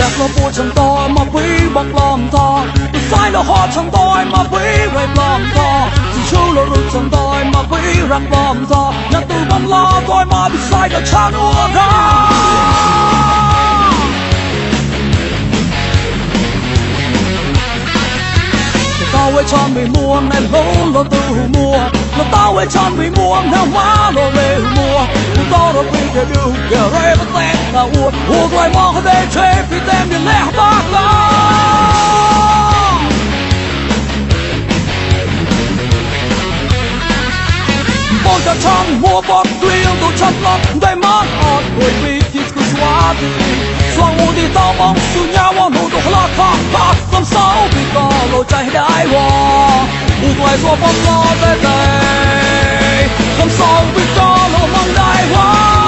đẹp lo bùa chẳng to mà quý bọc lòng thò sai lo họ chẳng tôi mà quý rệp lòng thò chỉ chú lo rụt chẳng tôi mà quý rạc lòng thò nhà tù bóng lo tôi mà bị sai cả cha nuông ra tao ấy chọn mày mua em lỗ lo tự mua mà tao ấy chọn mày mua em hóa lo lệ mua tao đâu biết cái điều kẻ rơi bắt tên là uổng lại mong cái đây chơi vì tem để lẽ bác la bom ta chọn mua bom tuyên tôi chọn lắm đây mắt ọt người vì thì cứ xóa đi xoang u đi tao mong su nhau mong nụ đồ lót phá phá làm sao vì có lộ chạy đại hoa u lại xóa bom lo về đây làm sao vì có lộ mong đại hoa